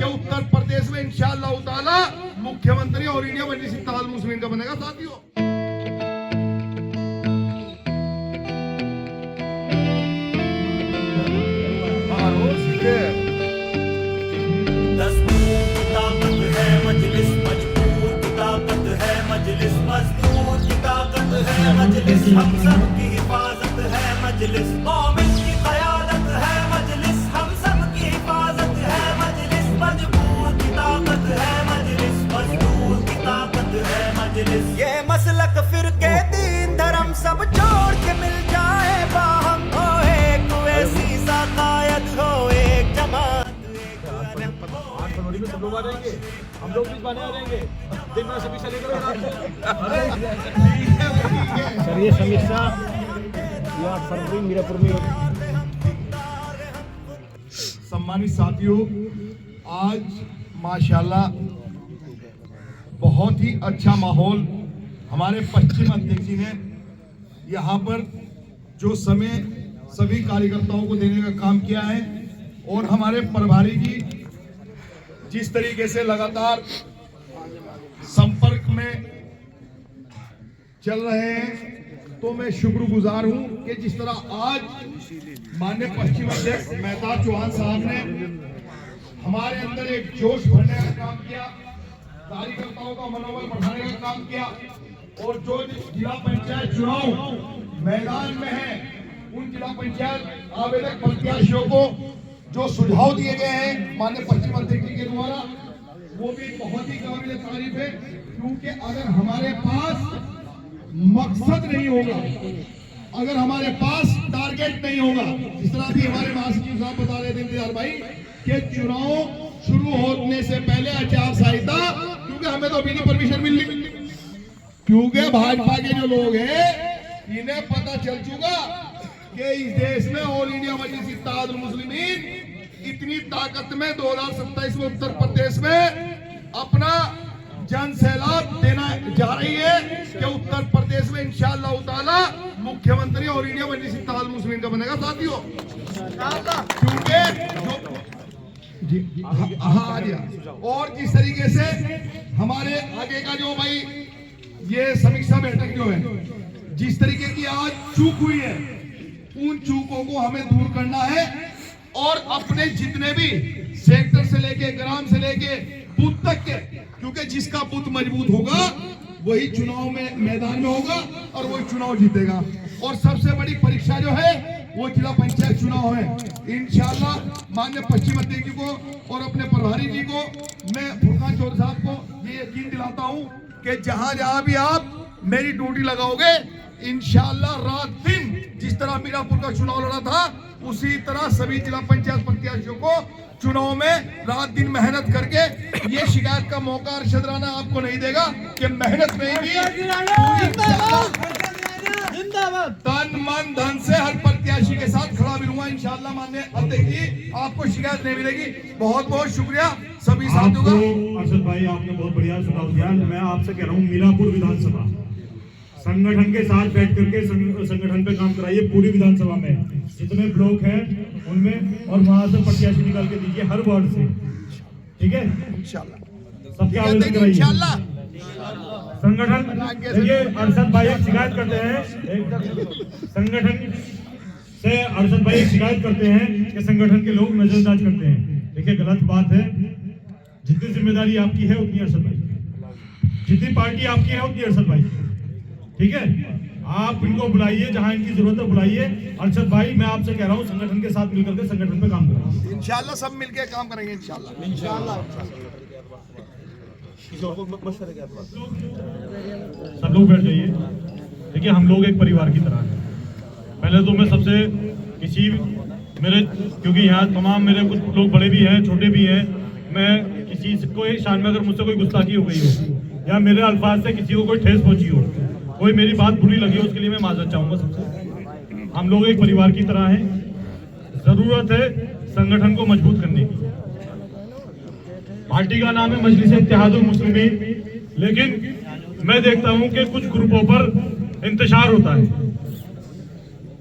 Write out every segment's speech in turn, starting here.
उत्तर प्रदेश में इंशाअल्लाह ताला मुख्यमंत्री और इंडिया मजलिस इत्तेहादुल मुस्लिमीन का बनेगा साथियों। दस्तूर की ताकत है मजलिस, मजबूर की ताकत है मजलिस, मजदूर की ताकत है मजलिस, हम सब की हिफाजत है मजलिस, मोमिन की क़यादत है मजलिस, हम सब की हिफाजत है मजलिस, मजबूर की ताकत है मजलिस, मजदूर की ताकत है मजलिस। ये मसलक फिरके दीन धर्म सब छोड़ के मिल जाए बाहम, हो एक वैसी सा कायद हो एक जमात। में सब लोग आ जाएंगे, हम लोग भी बने आ जाएंगे। दिन में समीक्षा लेकर सर ये समीक्षा या फरवरी मीरापुर में। सम्मानित साथियों, आज माशाल्लाह बहुत ही अच्छा माहौल हमारे पश्चिम अध्यक्ष जी ने यहाँ पर जो समय सभी कार्यकर्ताओं को देने का काम किया है, और हमारे प्रभारी जी जिस तरीके से लगातार संपर्क में चल रहे हैं, तो मैं शुक्रगुजार हूं कि जिस तरह आज माननीय पश्चिम अध्यक्ष मेहताब चौहान साहब ने हमारे अंदर एक जोश भरने का काम किया, कार्यकर्ताओं का मनोबल बढ़ाने का काम किया, और जो जिला पंचायत चुनाव मैदान में है उन जिला पंचायत आवेदक प्रत्याशियों को जो सुझाव दिए गए हैं माननीय पश्चिम अध्यक्ष जी के द्वारा, वो भी बहुत ही काबिल तारीफ है। क्योंकि अगर हमारे पास मकसद नहीं होगा, अगर हमारे पास टारगेट नहीं होगा, जिस तरह भी हमारे महासचिव साहब बता रहे थे इंतजार भाई कि चुनाव शुरू होने से पहले आचार संहिता, क्योंकि हमें तो अभी नहीं परमिशन मिल रही, क्योंकि भाजपा के जो लोग हैं इन्हें पता चल चुका कि इस देश में ऑल इंडिया मजलिस इत्तेहादुल मुस्लिमीन इतनी ताकत में 2027 में उत्तर प्रदेश में अपना जन सैलाब देना जा रही है कि उत्तर प्रदेश में इंशाअल्लाह ताला मुख्यमंत्री और इंडिया मजलिस इत्तेहादुल मुस्लिमीन का बनेगा साथियों। क्योंकि और जिस तरीके से हमारे आगे का जो भाई ये समीक्षा बैठक जो है, जिस तरीके की आज चूक हुई है, उन चूकों को हमें दूर करना है, और अपने जितने भी सेक्टर से लेके ग्राम से लेके बूथ तक के, क्योंकि जिसका बूथ मजबूत होगा वही चुनाव में मैदान में होगा और वही चुनाव जीतेगा। और सबसे बड़ी परीक्षा जो है वो जिला पंचायत चुनाव है। इंशाअल्लाह माननीय पश्चिम अध्यक्ष जी को और अपने प्रभारी जी को मैं फुरकान चौधरी साहब को ये यकीन दिलाता हूँ कि जहां जहां भी आप मेरी ड्यूटी लगाओगे, इंशाअल्लाह रात दिन जिस तरह मीरापुर का चुनाव लड़ा था, उसी तरह सभी जिला पंचायत प्रत्याशियों को चुनाव में रात दिन मेहनत करके, ये शिकायत का मौका अरशद राणा आपको नहीं देगा कि मेहनत नहीं की, तन मन धन से हर प्रत्याशी के साथ खड़ा भी रहूंगा इंशाअल्लाह। माननीय अध्यक्ष जी, आपको शिकायत नहीं मिलेगी। बहुत बहुत शुक्रिया सभी साथियों का। अरशद भाई, आपने बहुत बढ़िया सुझाव दिया। मैं आपसे कह रहा हूँ, मीरापुर विधानसभा संगठन के साथ बैठ करके संगठन पे काम कराइए। पूरी विधानसभा में जितने ब्लॉक हैं उनमें, और वहां से प्रत्याशी निकाल के दीजिए हर वार्ड से, ठीक है? इंशाल्लाह सबके आवेदन कराइए इंशाल्लाह। संगठन देखिए, अरशद भाई एक शिकायत करते हैं, संगठन से अरशद भाई एक शिकायत करते हैं कि संगठन के लोग नजरअंदाज करते हैं। देखिए गलत बात है। जितनी जिम्मेदारी आपकी है उतनी अरशद भाई, जितनी पार्टी आपकी है उतनी अरशद भाई, ठीक है? आप इनको बुलाइए, जहां इनकी जरूरत है बुलाइए। अरशद भाई, मैं आपसे कह रहा हूं, संगठन के साथ मिलकर के संगठन पे काम करें इंशाअल्लाह। सब मिलके काम करेंगे इंशाअल्लाह। सब लोग बैठ जाइए। देखिए, हम लोग एक परिवार की तरह हैं। पहले तो मैं सबसे मेरे, क्योंकि यहाँ तमाम मेरे कुछ लोग बड़े भी हैं, छोटे भी हैं, मैं किसी को शान में अगर मुझसे कोई गुस्ताखी हो गई हो या मेरे अल्फाज से किसी को कोई ठेस पहुंची हो, कोई मेरी बात बुरी लगी हो, उसके लिए मैं माजरत चाहूंगा सबसे। हम लोग एक परिवार की तरह हैं। जरूरत है संगठन को मजबूत करने की। पार्टी का नाम है मजलिस इत्तेहादुल मुस्लिमीन, लेकिन मैं देखता हूं कि कुछ ग्रुपों पर इंतशार होता है।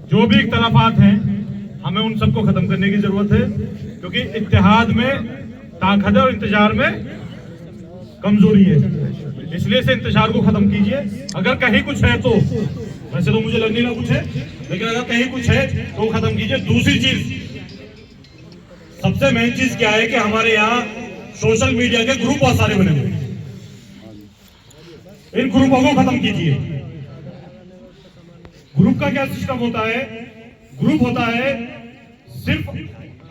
जो भी इख्तलाफात हैं, हमें उन सबको खत्म करने की जरूरत है, क्योंकि इत्तेहाद में ताकत है और इंतजार में कमजोरी है। इसलिए से इंतजार को खत्म कीजिए। अगर कहीं कुछ है तो, वैसे तो मुझे लग नहीं रहा कुछ है, लेकिन अगर कहीं कुछ है तो खत्म कीजिए। दूसरी चीज, सबसे मेन चीज क्या है कि हमारे यहाँ सोशल मीडिया के ग्रुप बहुत सारे बने हुए हैं। इन ग्रुपों को खत्म कीजिए। ग्रुप का क्या सिस्टम होता है? ग्रुप होता है सिर्फ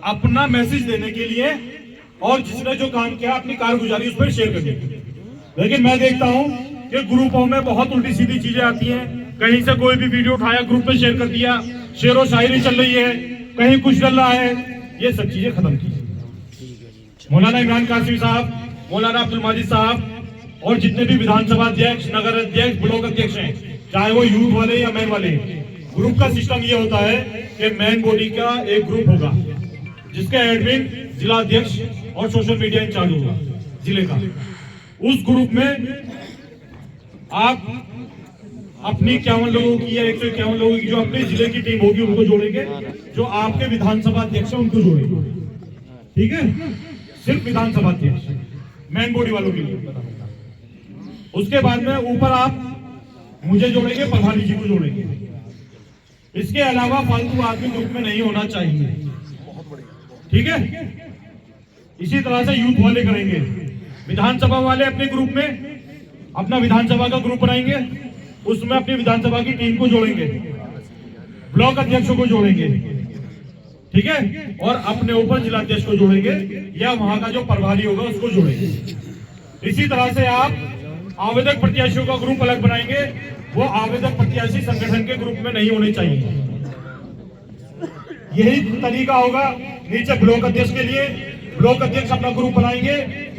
अपना मैसेज देने के लिए और जिसने जो काम किया अपनी कारगुजारी उस पर शेयर करने के लिए। लेकिन मैं देखता हूं कि ग्रुपों में बहुत उल्टी सीधी चीजें आती हैं। कहीं से कोई भी वीडियो उठाया, ग्रुप पे शेयर कर दिया, शेर व शायरी चल रही है, कहीं कुछ चल रहा है। ये सब चीजें खत्म कीजिए। मौलाना इमरान कासिमी साहब, मौलाना अब्दुल माजिद साहब और जितने भी विधानसभा अध्यक्ष, नगर अध्यक्ष, ब्लॉक अध्यक्ष हैं, चाहे वो यूथ वाले या मैन वाले, ग्रुप का सिस्टम ये होता है कि मैन बॉडी का एक ग्रुप होगा जिसका एडमिन जिला अध्यक्ष और सोशल मीडिया इंचार्ज होगा जिले का। उस ग्रुप में आप अपनी 51 लोगों की या 151 लोगों की जो अपने जिले की टीम होगी उनको जोड़ेंगे, जो आपके विधानसभा अध्यक्ष हैं उनको जोड़ेंगे। ठीक है, सिर्फ विधानसभा अध्यक्ष, मैन बॉडी वालों के लिए। उसके बाद में ऊपर आप मुझे जोड़ेंगे, प्रधानी जी को जोड़ेंगे। इसके अलावा फालतू आदमी ग्रुप में नहीं होना चाहिए। ठीक है, इसी तरह से यूथ वाले करेंगे। विधानसभा वाले अपने ग्रुप में अपना विधानसभा का ग्रुप बनाएंगे, उसमें अपनी विधानसभा की टीम को जोड़ेंगे, ब्लॉक अध्यक्षों को जोड़ेंगे। ठीक है, और अपने ऊपर जिला अध्यक्ष को जोड़ेंगे या वहां का जो प्रभारी होगा उसको जोड़ेंगे। इसी तरह से आप आवेदक प्रत्याशियों का ग्रुप अलग बनाएंगे। वो आवेदक प्रत्याशी संगठन के ग्रुप में नहीं होने चाहिए। यही तरीका होगा नीचे ब्लॉक अध्यक्ष के लिए। ब्लॉक अध्यक्ष अपना ग्रुप बनाएंगे,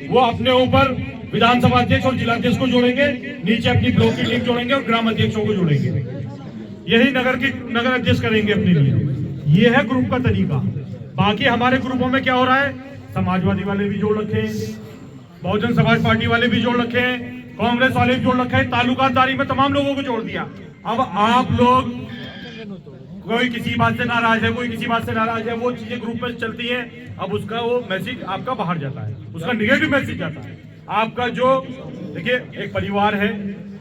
वो अपने ऊपर विधानसभा अध्यक्ष और जिला अध्यक्ष को जोड़ेंगे, नीचे अपनी ब्लॉक की टीम जोड़ेंगे और ग्राम अध्यक्षों को जोड़ेंगे। यही नगर अध्यक्ष करेंगे अपने लिए। ये है ग्रुप का तरीका। बाकी हमारे ग्रुपों में क्या हो रहा है? समाजवादी वाले भी जोड़ रखे हैं, बहुजन समाज पार्टी वाले भी जोड़ रखे हैं, कांग्रेस वाले भी जोड़ रखे हैं, तालुकादारी में तमाम लोगों को जोड़ दिया। अब आप लोग, कोई किसी बात से नाराज है, कोई किसी बात से नाराज है, वो चीजें ग्रुप में चलती हैं। अब उसका वो मैसेज आपका बाहर जाता है, उसका निगेटिव मैसेज जाता है। आपका जो, देखिए, एक परिवार है,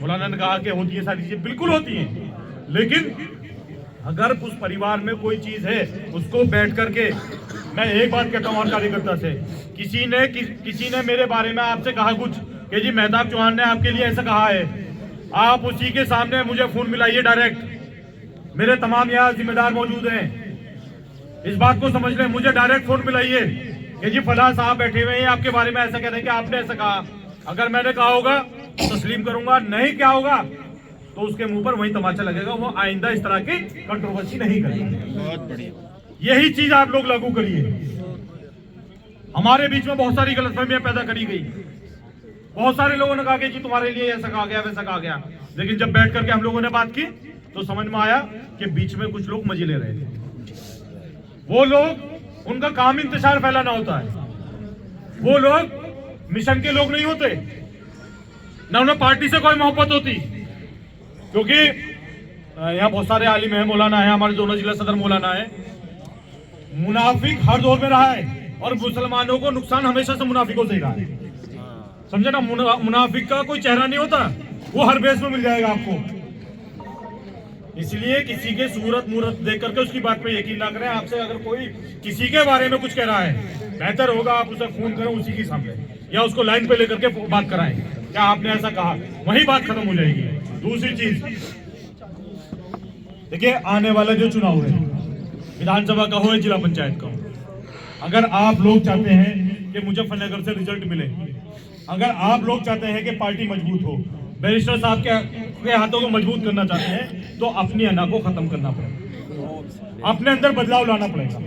मौलाना ने कहा कि होती है सारी चीजें, बिल्कुल होती हैं, लेकिन अगर उस परिवार में कोई चीज है उसको बैठ करके, मैं एक बात कहता हूँ और कार्यकर्ता से, किसी ने मेरे बारे में आपसे कहा कुछ कि जी मेहताब चौहान ने आपके लिए ऐसा कहा है, आप उसी के सामने मुझे फोन मिलाइए डायरेक्ट। मेरे तमाम यहाँ जिम्मेदार मौजूद हैं, इस बात को समझ लें। मुझे डायरेक्ट फोन मिलाइए कि जी फलां साहब बैठे हुए हैं, आपके बारे में ऐसा कह रहे हैं कि आपने ऐसा कहा। अगर मैंने कहा होगा तस्लीम करूंगा, नहीं क्या होगा तो उसके मुंह पर वही तमाचा लगेगा। वो आइंदा इस तरह की कंट्रोवर्सी नहीं करेगा। बहुत बढ़िया, यही चीज आप लोग लागू करिए। हमारे बीच में बहुत सारी गलतफहमियां पैदा करी गई। बहुत सारे लोगों ने कहा कि जी तुम्हारे लिए ऐसा कहा गया, वैसा कहा गया, लेकिन जब बैठ करके हम लोगों ने बात की तो समझ में आया कि बीच में कुछ लोग मजे ले रहे थे। वो लोग, उनका काम इंतजार फैलाना होता है। वो लोग मिशन के लोग नहीं होते, ना उन्हें पार्टी से कोई मोहब्बत होती, क्योंकि यहाँ बहुत सारे आलिम हैं, मौलाना है, हमारे दोनों जिला सदर मौलाना है। मुनाफिक हर दौर में रहा है और मुसलमानों को नुकसान हमेशा से मुनाफिकों से ही रहा है। समझे ना, मुनाफिक का कोई चेहरा नहीं होता, वो हर बेस में मिल जाएगा आपको। इसलिए किसी के सूरत मूरत देख करके उसकी बात पे यकीन ना करें। आपसे अगर कोई किसी के बारे में कुछ कह रहा है, बेहतर होगा आप उसे फोन करें उसी के सामने, या उसको लाइन पे लेकर के बात कराएं, क्या आपने ऐसा कहा, वही बात खत्म हो जाएगी। दूसरी चीज, देखिए, आने वाला जो चुनाव है, विधानसभा का हो या जिला पंचायत का हो, अगर आप लोग चाहते हैं कि मुजफ्फरनगर से रिजल्ट मिले, अगर आप लोग चाहते हैं कि पार्टी मजबूत हो, बैरिस्टर साहब के हाथों को मजबूत करना चाहते हैं, तो अपनी अना को खत्म करना पड़ेगा, अपने अंदर बदलाव लाना पड़ेगा।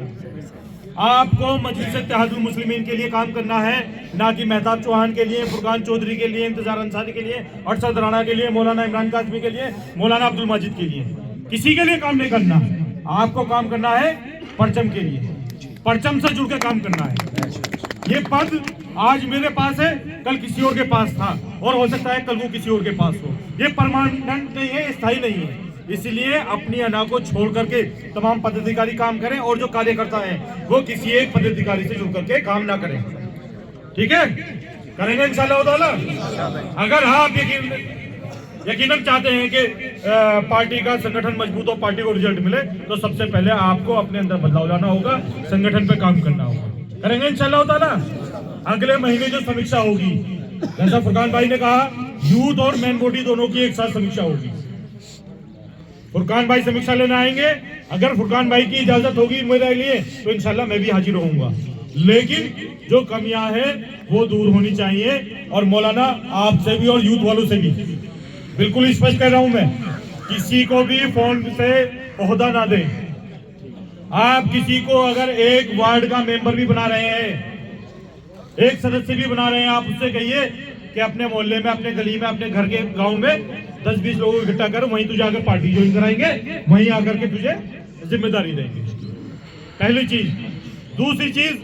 आपको मजलिस इत्तेहादुल मुस्लिमीन के लिए काम करना है, ना कि मेहताब चौहान के लिए, फुरकान चौधरी के लिए, इंतजार अंसारी के लिए, अरशद राणा के लिए, मौलाना इमरान कासमी के लिए, मौलाना अब्दुल माजिद के लिए। किसी के लिए काम नहीं करना। आपको काम करना है परचम के लिए, परचम से जुड़ के काम करना है। ये पद आज मेरे पास है, कल किसी और के पास था, और हो सकता है कल वो किसी और के पास हो। ये परमानेंट नहीं है, स्थायी नहीं है। इसलिए अपनी अना को छोड़ करके तमाम पदाधिकारी काम करें, और जो कार्यकर्ता हैं वो किसी एक पदाधिकारी से जुड़ करके काम ना करें। ठीक है, करेंगे इंशाल्लाह ताला। अगर आप यकीनन चाहते हैं कि पार्टी का संगठन मजबूत हो, पार्टी को रिजल्ट मिले, तो सबसे पहले आपको अपने अंदर बदलाव लाना होगा, संगठन पे काम करना होगा। करेंगे इंशाल्लाह ताला। अगले महीने जो समीक्षा होगी, जैसा फुरकान भाई ने कहा, यूथ और मेन बॉडी दोनों की एक साथ समीक्षा होगी। फुरकान भाई समीक्षा लेने आएंगे, अगर फुरकान भाई की इजाजत होगी मेरे लिए तो इंशाल्लाह मैं भी हाजिर रहूंगा, लेकिन जो कमियां हैं वो दूर होनी चाहिए। और मौलाना आपसे भी और यूथ वालों से भी बिल्कुल स्पष्ट कह रहा हूं मैं, किसी को भी फोन से ओहदा ना दें। आप किसी को अगर एक वार्ड का मेंबर भी बना रहे हैं, एक सदस्य भी बना रहे हैं, आप उससे कहिए कि अपने मोहल्ले में, अपने गली में, अपने घर के गांव में 10-20 लोगों को इकट्ठा कर, वहीं तुझे आकर पार्टी ज्वाइन कराएंगे, वहीं आकर के तुझे जिम्मेदारी देंगे। पहली चीज। दूसरी चीज,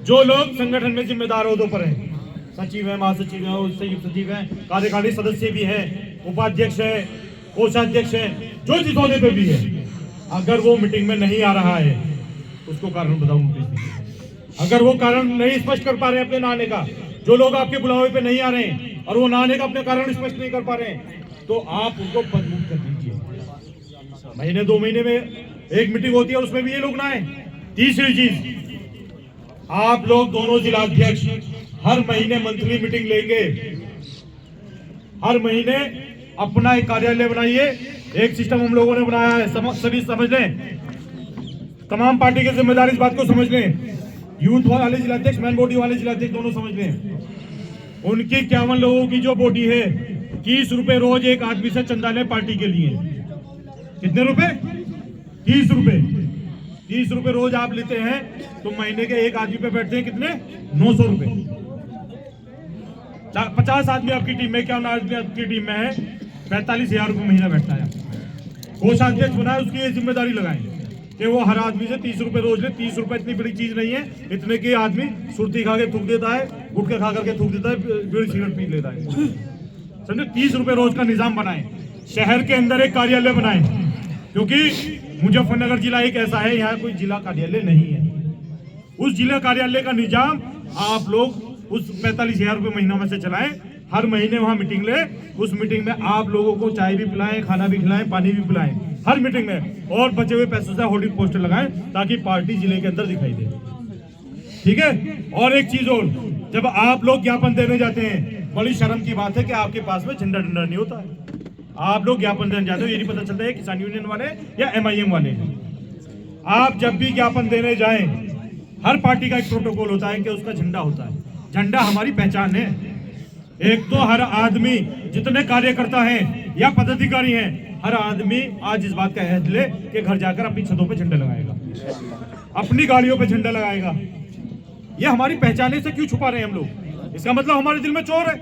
जो लोग संगठन में जिम्मेदार ओहदों पर हैं, सचिव है, महासचिव है, संयुक्त सचिव है, कार्यकारी सदस्य भी है, उपाध्यक्ष है, कोषाध्यक्ष है, जो जिस ओहदे पे भी है, अगर वो मीटिंग में नहीं आ रहा है उसको कारण बताऊं। अगर वो कारण नहीं स्पष्ट कर पा रहे हैं अपने आने का, जो लोग आपके बुलावे पे नहीं आ रहे हैं और वो ना आने का अपने कारण स्पष्ट नहीं कर पा रहे हैं, तो आप उनको बदमूव कर दीजिए। महीने 2 महीने में एक मीटिंग होती है, उसमें भी ये लोग ना आए। तीसरी चीज, आप लोग दोनों जिलाध्यक्ष हर महीने मंथली मीटिंग लेंगे। हर महीने अपना एक कार्यालय बनाइए। एक सिस्टम हम लोगों ने बनाया है, सभी समझ लें, तमाम पार्टी के जिम्मेदार इस बात को समझ लें। यूथ वाले जिलाध्यक्ष, मैन बॉडी वाले जिलाध्यक्ष दोनों समझ लें। उनकी 51 लोगों की जो बॉडी है, 30 रुपए रोज एक आदमी से चंदा ले पार्टी के लिए। कितने रुपए? 30 रुपए। 30 रुपए रोज आप लेते हैं तो महीने के एक आदमी पे बैठते हैं कितने? 900 रुपए। 50 आदमी आपकी टीम में, 51 आदमी आपकी टीम में है, 45,000 रुपए महीना बैठता है। कोषाध्यक्ष बनाए, उसकी ये जिम्मेदारी लगाएं कि वो हर आदमी से 30 रुपए रोज ले। 30 रुपए इतनी बड़ी चीज नहीं है, इतने के आदमी सुर्ती खा के थूक देता है, गुटखा खा करके थूक देता है, बीड़ी सिगरेट पी लेता है। समझे? 30 रुपए रोज का निजाम बनाएं। शहर के अंदर एक कार्यालय बनाएं, क्योंकि मुजफ्फरनगर जिला एक ऐसा है, यहाँ कोई जिला कार्यालय नहीं है। उस जिला कार्यालय का निजाम आप लोग उस 45,000 रुपए महीना में से चलाएं। हर महीने वहां मीटिंग ले, उस मीटिंग में आप लोगों को चाय भी पिलाएं, खाना भी खिलाएं, पानी भी पिलाएं हर मीटिंग में, और बचे हुए पैसों से होर्डिंग पोस्टर लगाएं ताकि पार्टी जिले के अंदर दिखाई दे। ठीक है? और एक चीज और, जब आप लोग ज्ञापन देने जाते हैं, बड़ी शर्म की बात है कि आपके पास में झंडा डंडा नहीं होता है। आप लोग ज्ञापन देने जाते हो, ये नहीं पता चलता है किसान यूनियन वाले या MIM वाले हैं। आप जब भी ज्ञापन देने जाएं, हर पार्टी का एक प्रोटोकॉल होता है कि उसका झंडा होता है। झंडा हमारी पहचान है। एक तो हर आदमी, जितने कार्यकर्ता हैं या पदाधिकारी हैं, हर आदमी आज इस बात का अहद ले कि घर जाकर अपनी छतों पे झंडा लगाएगा, अपनी गाड़ियों पे झंडा लगाएगा। ये हमारी पहचान है, से क्यों छुपा रहे हैं हम लोग? इसका मतलब हमारे दिल में चोर है।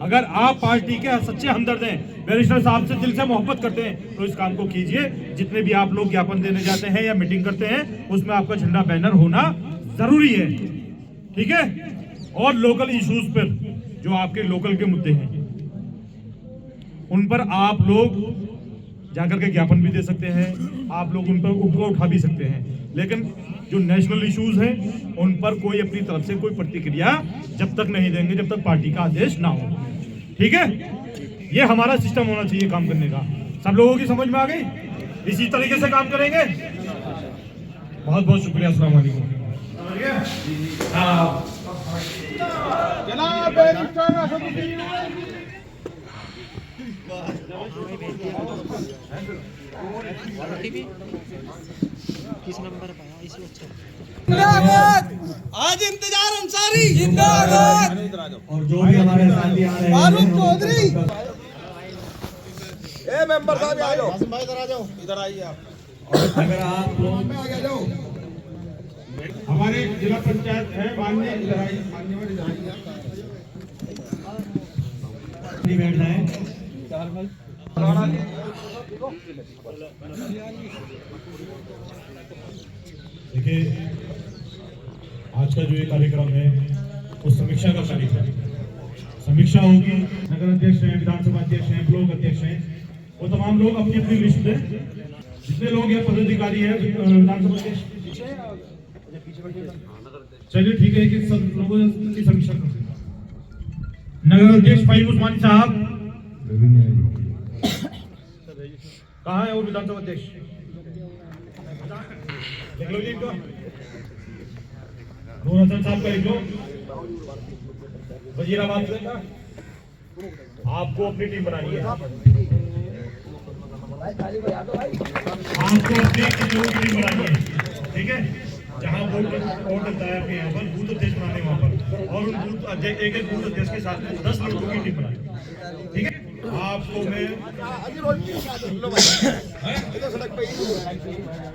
अगर आप पार्टी के सच्चे हमदर्द हैं, बैरिस्टर साहब से दिल से मोहब्बत करते हैं, तो इस काम को कीजिए। जितने भी आप लोग ज्ञापन देने जाते हैं या मीटिंग करते हैं, उसमें आपका झंडा बैनर होना जरूरी है। ठीक है? और लोकल इश्यूज पर, जो आपके लोकल के मुद्दे हैं, उन पर आप लोग जाकर के ज्ञापन भी दे सकते हैं, आप लोग उन पर उनको उठा भी सकते हैं। लेकिन जो नेशनल इश्यूज हैं, उन पर कोई अपनी तरफ से कोई प्रतिक्रिया जब तक नहीं देंगे, जब तक पार्टी का आदेश ना हो। ठीक है? ये हमारा सिस्टम होना चाहिए काम करने का। सब लोगों की समझ में आ गई? इसी तरीके से काम करेंगे। बहुत बहुत शुक्रिया। अस्सलाम वालेकुम। जनाब बैरिस्टर असदुद्दीन किस नंबर पर है? इसी अच्छा। जिंदाबाद। आज इंतजार अंसारी जिंदाबाद। और जो भी हमारे साथी आ रहे हैं, फारूक चौधरी, ए मेंबर साहब आ जाओ, भाई इधर आ जाओ, इधर आइए आप। अगर आप लोग में आ जाओ। हमारे जिला पंचायत है माननीय, इधर आइए, माननीय इधर आइए। बैठ जाएं। देखिए, आज का जो ये कार्यक्रम है वो समीक्षा का कार्यक्रम है। समीक्षा होगी, नगर अध्यक्ष हैं, विधानसभा अध्यक्ष हैं, ब्लॉक अध्यक्ष हैं, वो तमाम लोग अपनी अपनी लिस्ट दें। जितने लोग यहाँ पदाधिकारी हैं, विधानसभा अध्यक्ष चलिए ठीक है कि सब लोगों की समीक्षा करते हैं। नगर अध्यक्ष फाइम उस्मानी साहब कहाँ है? और विधानसभा अध्यक्ष लिख लो जी इनको। नूर हसन साहब का लिख लो। वजीराबाद से आपको अपनी टीम बनानी है। आपको अपनी टीम बनानी है, ठीक है। जहाँ वोट लगता है आपके यहाँ पर बूथ अध्यक्ष बनाने वहाँ पर, और उन बूथ अध्यक्ष एक बूथ अध्यक्ष के साथ 10 लोगों की टीम बनानी, ठीक है। आपको मैं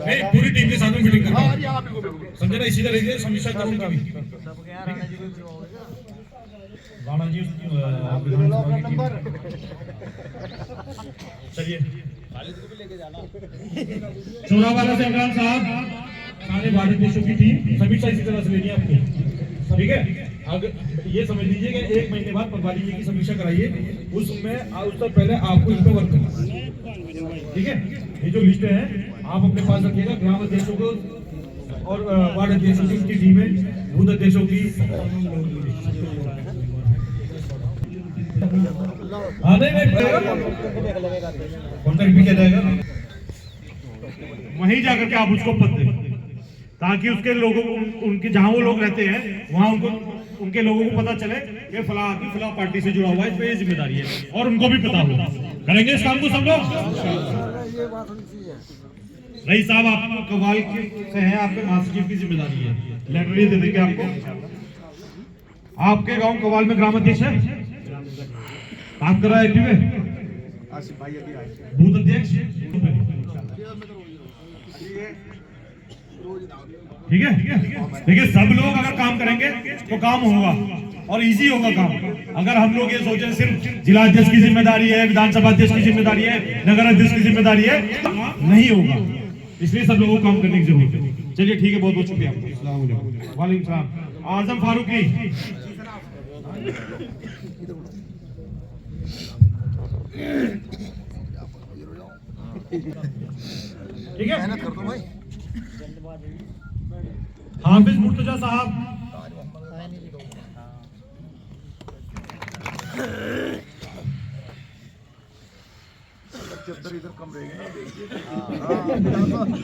नहीं पूरी टीम के साथ में मीटिंग करना समझे ना, इसी तरह से समीक्षा करूंगी भी। राणा जी विधानसभा की टीम चलिए। चोरावाला से इमरान साहब, सारे भारत देशों की टीम समीक्षा इसी तरह से लेनी है आपको, ठीक है। अगर ये समझ लीजिए कि 1 महीने बाद पटवारी जी की समीक्षा कराइए, उसमें उससे पहले आपको इन पर वर्क करना, ठीक है। ये जो लिस्ट है आप अपने पास रखिएगा, ग्राम अध्यक्षों को और वार्ड अध्यक्षों की टीम है, बूथ अध्यक्षों की कॉन्ट्रैक्ट भी किया जाएगा, वहीं जाकर के आप उसको पद दें, ताकि उसके लोगों उनके जहां वो लोग रहते हैं वहां उनके लोगों को पता चले कि फला पार्टी से जुड़ा हुआ है, इस पे ये जिम्मेदारी है, और उनको भी पता हो। करेंगे इस काम को सब लोग। रईस साहब आप कवाल से हैं, आपके महासचिव की जिम्मेदारी है, लेटर ये दे देंगे आपको। आपके गांव कवाल में ग्राम अध्यक्ष है, काम कर रहा है, एक्टिव है, बूथ अध्यक्ष, ठीक है। देखिए सब लोग अगर काम करेंगे तो काम होगा और इजी होगा काम। अगर हम लोग ये सोचें सिर्फ जिला अध्यक्ष की जिम्मेदारी है, विधानसभा अध्यक्ष की जिम्मेदारी है, नगर अध्यक्ष की जिम्मेदारी है, नहीं होगा। इसलिए सब लोगों को काम करने की जरूरत है। चलिए ठीक है, बहुत बहुत शुक्रिया आपको। वालेकुम सलाम। आजम फारूकी, ठीक है, मेहनत कर दो भाई। हाफिज मुर्तजा साहब, इधर कम रहेगी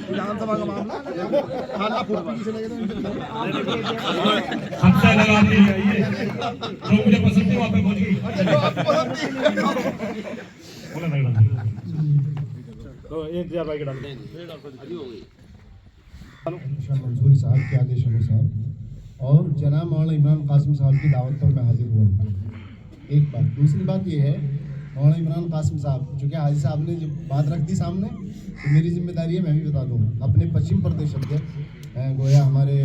विधानसभा का मामला खाना फूटने अच्छा लगा दी जाइए, जो मुझे पसंद थी वहाँ पे पहुँच गई। तो 1000 भाई के डाल मंसूरी साहब के आदेश अनुसार और जनाब मौलाना इमरान कासिम साहब की दावत पर मैं हाजिर हुआ। एक बात, दूसरी बात यह है, मौलाना इमरान कासिम साहब, चूँकि हाजी साहब ने जब बात रख दी सामने तो मेरी जिम्मेदारी है मैं भी बता दूँ। अपने पश्चिम प्रदेश अध्यक्ष गोया हमारे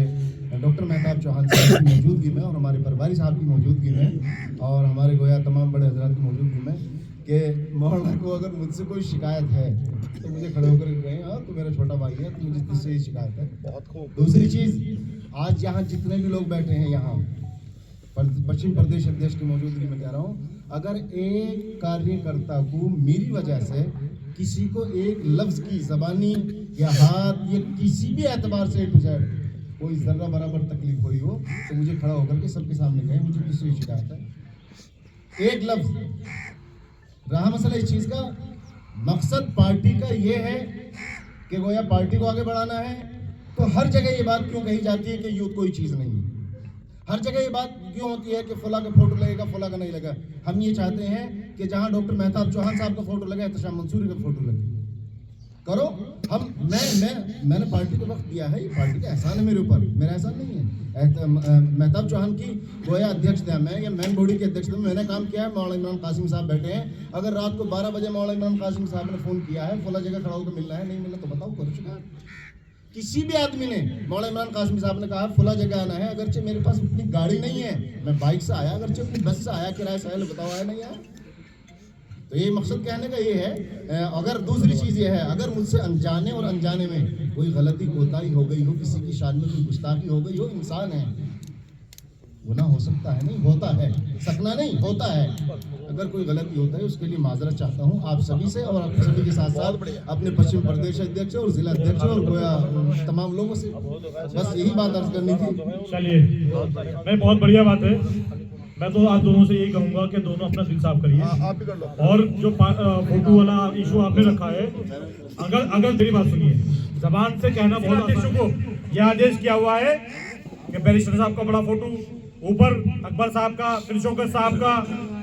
डॉक्टर मेहताब चौहान साहब की मौजूदगी में और हमारे प्रभारी साहब की मौजूदगी में और हमारे गोया तमाम बड़े हजरात की मौजूदगी में कि मौलाना को अगर मुझसे कोई शिकायत है तो मुझे खड़े होकर कहें, हाँ तो मेरा छोटा भाई है, तो मुझे तुझसे ही शिकायत है। बहुत खूब। दूसरी चीज़, आज यहाँ जितने भी लोग बैठे हैं यहाँ पश्चिम प्रदेश अध्यक्ष की मौजूदगी में कह रहा हूँ, अगर एक कार्यकर्ता को मेरी वजह से किसी को एक लफ्ज़ की ज़बानी या हाथ या किसी भी एतबार से टू जेड कोई ज़र्रा बराबर तकलीफ हुई हो तो मुझे खड़ा होकर के सबके सामने कहें मुझे किससे शिकायत है। एक लफ्ज़ रहा मसला इस चीज़ का, मकसद पार्टी का ये है कि गोया पार्टी को आगे बढ़ाना है, तो हर जगह ये बात क्यों कही जाती है कि यूथ कोई चीज़ नहीं है। हर जगह ये बात क्यों होती है कि फला का फोटो लगेगा, फला का नहीं लगा। हम ये चाहते हैं कि जहां डॉक्टर मेहताब चौहान साहब का फोटो लगे, एहतशाम मंसूरी का फोटो लगे, करो। हम मैंने पार्टी को वक्त दिया है, ये पार्टी का एहसान है मेरे ऊपर, मेरा एहसान नहीं है। मेहताब चौहान की गोया अध्यक्ष था मैं, या मेन बॉडी के अध्यक्ष में मैंने काम किया है। मौलाना इमरान कासिम साहब बैठे हैं, अगर रात को 12 बजे मौलाना इमरान कासिम साहब ने फ़ोन किया है फला जगह खड़ा होकर मिलना है, नहीं मिलना तो बताओ, कर चुका है। किसी भी आदमी ने, मौलाना इमरान कासिम साहब ने कहा फला जगह आना है, अगरचे मेरे पास अपनी गाड़ी नहीं है, मैं बाइक से आया, अगरचे अपनी बस से आया, किराए से आया, बताओ आया नहीं आया। तो ये मकसद कहने का ये है। अगर दूसरी चीज़ ये है, अगर मुझसे अनजाने और अनजाने में कोई गलती कोताही हो गई हो, किसी की शान में कोई गुस्ताखी हो गई हो, इंसान है, गुनाह हो सकता है नहीं, होता है, सकना नहीं होता है। अगर कोई गलती होता है उसके लिए माजरत चाहता हूँ आप सभी से, और आप सभी के साथ साथ अपने पश्चिम प्रदेश अध्यक्ष और जिला अध्यक्ष और गोया तमाम लोगों से। बस यही बात अर्ज करनी थी। चलिए, मैं बहुत बढ़िया बात है। मैं तो आप दोनों से यही कहूंगा कि दोनों अपना दिल साफ करिए। और जो फोटो वाला इशू आपने रखा है, अगर मेरी बात सुनिए, जबान से कहना बहुत इशू को यह आदेश किया हुआ है कि बैरिस्टर साहब का बड़ा फोटो, ऊपर अकबर साहब का, फिर शौकत साहब का,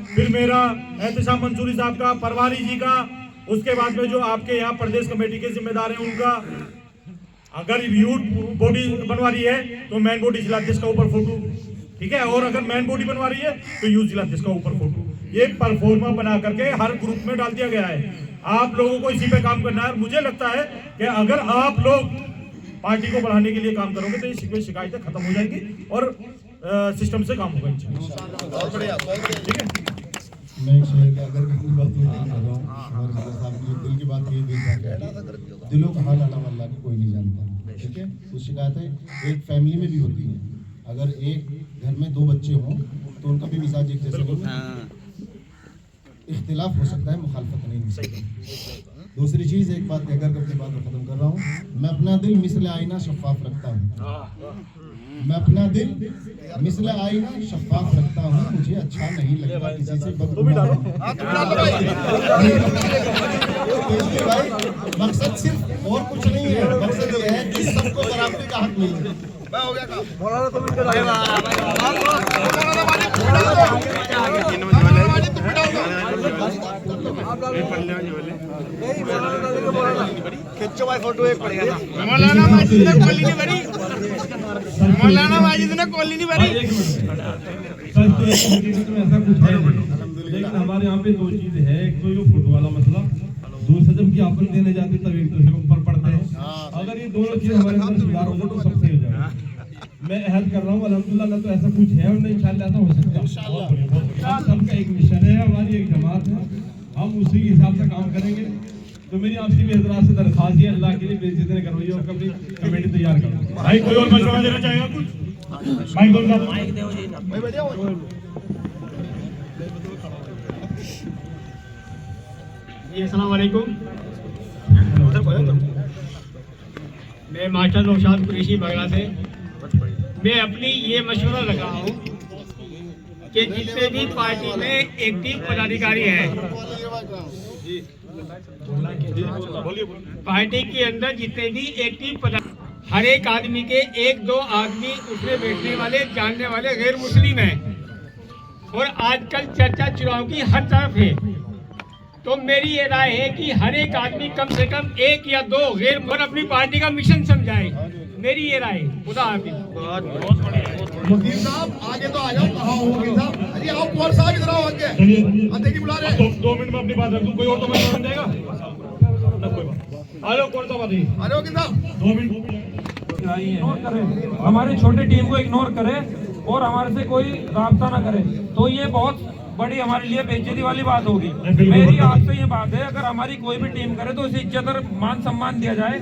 फिर मेरा, एहतशाम मंसूरी साहब का, परवारी जी का, उसके बाद में जो आपके यहाँ प्रदेश कमेटी के जिम्मेदार हैं उनका। अगर यूथ बॉडी बनवा रही है तो मेन बॉडी जिला अध्यक्ष का ऊपर फोटो, ठीक है, और अगर मेन बॉडी बनवा रही है तो यूथ जिला अध्यक्ष का ऊपर फोटो। ये परफॉर्मा बना करके हर ग्रुप में डाल दिया गया है। आप लोगों को इसी पे काम करना है। मुझे लगता है कि अगर आप लोग पार्टी को बढ़ाने के लिए काम करोगे तो ये शिकायतें खत्म हो जाएंगी और सिस्टम से काम होगा इंशाल्लाह। ठीक है, मैं शेर का अगर किसी बात में कर रहा हूँ, हमारे साहब की दिल की बात ये देखा, दिलों का हाल अल्लाह की कोई नहीं जानता। ठीक है, तो शिकायतें एक फैमिली में भी होती है। अगर एक घर में 2 बच्चे हों तो उनका भी मिजाज एक जैसे नहीं, इख्तिलाफ हो सकता है, मुखालफत नहीं हो सकती। दूसरी चीज़, एक बात कहकर के अपनी बात को ख़त्म कर रहा हूँ, मैं अपना दिल मिसले आईना शफाफ रखता हूँ। मैं अपना दिल मिसले आईना शफाफ रखता हूँ। मुझे अच्छा नहीं लगता किसी से भाई, मकसद सिर्फ और कुछ नहीं है, मकसद ये है कि सबको बराबरी का हक मिले। मौलाना माजिद ने कोली नहीं भरी, मौलाना माजिद ने कोली नहीं भरी। लेकिन हमारे यहाँ पे 2 चीज है, एक तो ये फुट वाला मसला, दूसरा जब ज्ञापन देने जाते तब एक दूसरे के ऊपर पड़ते हैं। अगर ये दोनों चीज हमारे अंदर सुधार होगा तो सब सही हो जाएगा। मैं अहद कर रहा हूँ अल्हम्दुलिल्लाह, ना तो ऐसा कुछ है और नहीं इंशाल्लाह ऐसा हो सकता है। सबका एक मिशन है, हमारी एक जमात है, हम उसी हिसाब से काम करेंगे। तो मेरी आपसे भी हजरात से दरख्वास्त है, अल्लाह के लिए बेइज्जती न करवाइए और कभी कमेटी तैयार करो। भाई कोई और मशवरा देना चाहेगा कुछ? माइक बोल दो, माइक दो जी। अस्सलाम वालेकुम, मैं मास्टर नौशाद कुरैशी बगला से। मैं अपनी ये मशवरा लगा हूँ कि जितने भी पार्टी में एक्टिव पदाधिकारी हैं, पार्टी के अंदर जितने भी एक्टिव पदाधिकारी, हर एक आदमी के 1-2 आदमी उसमें बैठने वाले जानने वाले गैर मुस्लिम हैं। और आजकल चर्चा चुनाव की हर तरफ है। तो मेरी ये राय है कि हर एक आदमी कम से कम 1 या 2 गैर और अपनी पार्टी का मिशन समझाए। मेरी ये राय है। खुदा हाफिज़। वकील साहब आगे तो आ जाओ। कहाँ हो वकील साहब? अरे आओ, कुंवर साहब इधर आओ आगे। अध्यक्ष बुला रहे हैं। 2 मिनट में अपनी बात रख दूं, कोई और तो मैं देगा। हेलो, कौन सा बात है? अरे वकील साहब 2 मिनट। हमारी छोटी टीम को इग्नोर करे और हमारे से कोई राब्ता ना करे तो ये बहुत बड़ी हमारे लिए बेइज्जती वाली बात होगी। मेरी आपसे ये बात है, अगर हमारी कोई भी टीम करे तो उसे इज्जत और मान सम्मान दिया जाए,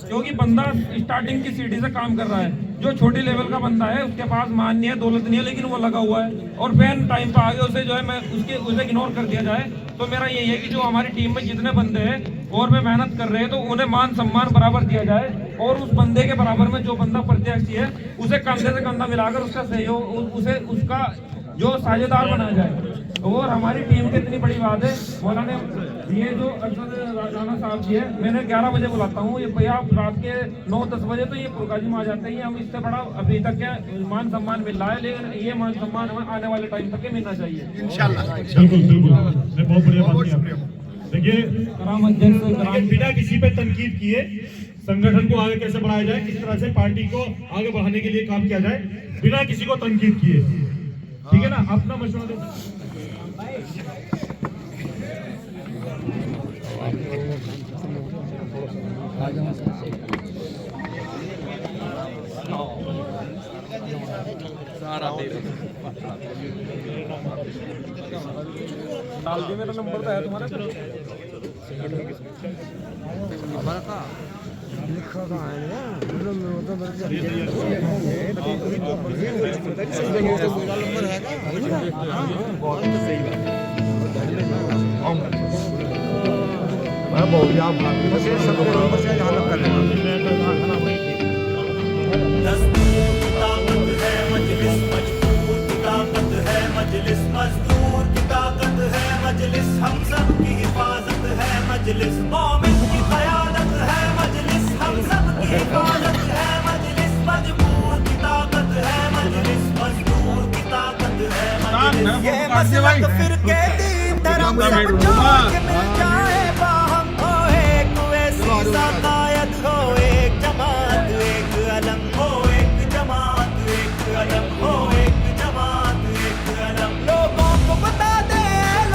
क्योंकि बंदा स्टार्टिंग की सीढ़ी से काम कर रहा है। जो छोटी लेवल का बंदा है उसके पास मान नहीं है, दौलत नहीं है, लेकिन वो लगा हुआ है और फैन टाइम पे आगे उसे जो है मैं उसे इग्नोर कर दिया जाए। तो मेरा यही है कि जो हमारी टीम में जितने बंदे हैं और में मेहनत कर रहे हैं तो उन्हें मान सम्मान बराबर दिया जाए और उस बंदे के बराबर में जो बंदा प्रत्याशी है उसे कंधे से कंधा मिलाकर उसका सहयोग उसे उसका जो साझेदार बनाया जाए। और हमारी टीम की इतनी बड़ी बात है, मौलाना ये जो अरशद राना साहब जी है, मैंने 11 बजे बुलाता हूँ, ये भैया आप रात के 9-10 बजे तो ये पुरकाजी में आ जाते हैं। हम इससे बड़ा अभी तक क्या मान सम्मान मिल रहा है, लेकिन ये मान सम्मान हमें आने वाले टाइम तक मिलना चाहिए इंशाल्लाह। बिल्कुल बिल्कुल, मैं बहुत बढ़िया बात की। देखिए, बिना किसी पे तनकीद किए संगठन को आगे कैसे बढ़ाया जाए, किस तरह से पार्टी को आगे बढ़ाने के लिए काम किया जाए, बिना किसी को तनकीद किए, ठीक है ना? अपना मशवरा दें। मेरा नंबर तो है तुम्हारा, हमारा का लिखा है दस्तूर की ताकत है मजलिस, मजबूर की ताकत है मजलिस, मजदूर की ताकत है मजलिस, हम सब की हिफाजत है मजलिस, मोमिन की क़यादत है मजलिस, हम सब की हिफाजत है मजलिस, मजबूर की ताकत है मजलिस, मजदूर की ताकत है मजलिस। ये मसलक फिरके दीन धर्म सब छोड़ के मिल जाए बाहम, हो एक वैसी सा कायद, हो एक जमात एक अलम, हो एक जमात एक अलम, हो एक जमात एक अलम। लोगों को बता दे,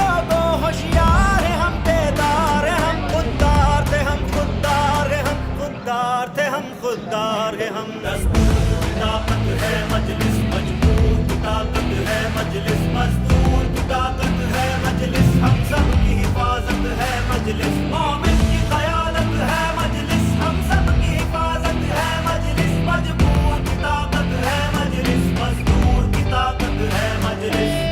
लोगों होशियार है, हम बेदार है, हम खुददार थे, हम खुददार है, हम खुददार थे, हम खुददार है हम। दस्तूर की ताकत है मजलिस, मजबूर की ताकत है मजलिस, मजदूर की ताकत है मजलिस, हम सब की हिफाजत है मजलिस, मोमिन की क़यादत है मजलिस, हम सब की हिफाजत है मजलिस, मजबूर की ताकत है मजलिस, मजदूर की ताकत है मजलिस।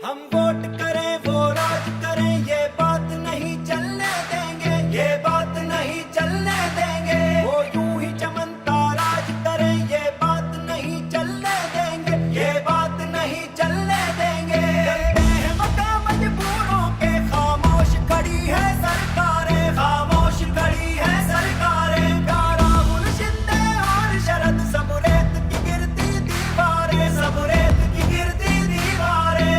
हम वोट करें वो राज करें, ये बात नहीं चलने देंगे, ये बात नहीं चलने देंगे। वो यूं ही चमनता राज करें, ये बात नहीं चलने देंगे, ये बात नहीं चलने देंगे। डरते हैं मकाम मजबूरों के, खामोश खड़ी है सरकारें, खामोश खड़ी है सरकारें। प्यारा मुनशिदे और शरद, सब रेत की गिरती दीवारें, सब रेत की गिरती दीवारें।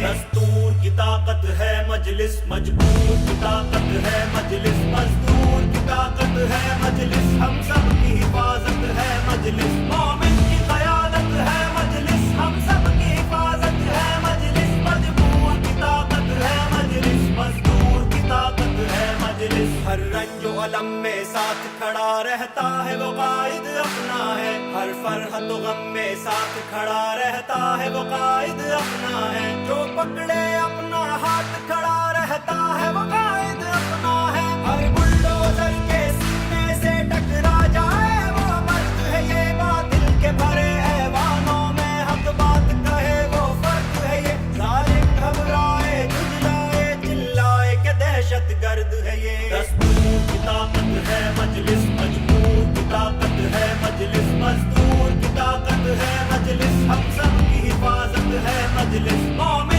दस्तूर की ताकत है मजलिस, मजबूर की ताकत है मजलिस, मजदूर की ताकत है मजलिस, हम सब की हिफाजत है मजलिस, मोमिन की क़यादत है मजलिस, हम सब की हिफाजत है मजलिस, मजबूर की ताकत है मजलिस, मजदूर की ताकत है मजलिस। हर रंजो अलम में साथ खड़ा रहता है वो कायद अपना है, हर फरहत गम में साथ खड़ा रहता है वो कायद अपना है, जो पकड़े अपना हाथ खड़ा रहता है वो कायद अपना है। हर बुलडोजर के सीने से टकरा जाए वो मर्द है, ये बातिल के भरे ऐवानों में हक बात कहे वो फर्द है, ये जालिम घबराए झुंझलाए चिल्लाए के दहशत गर्द है ये। दस्तूर की ताकत है मजलिस, मजबूर की ताकत है मजलिस, मजदूर की ताकत है मजलिस, हम सब की हिफाजत है मजलिस, मोमिन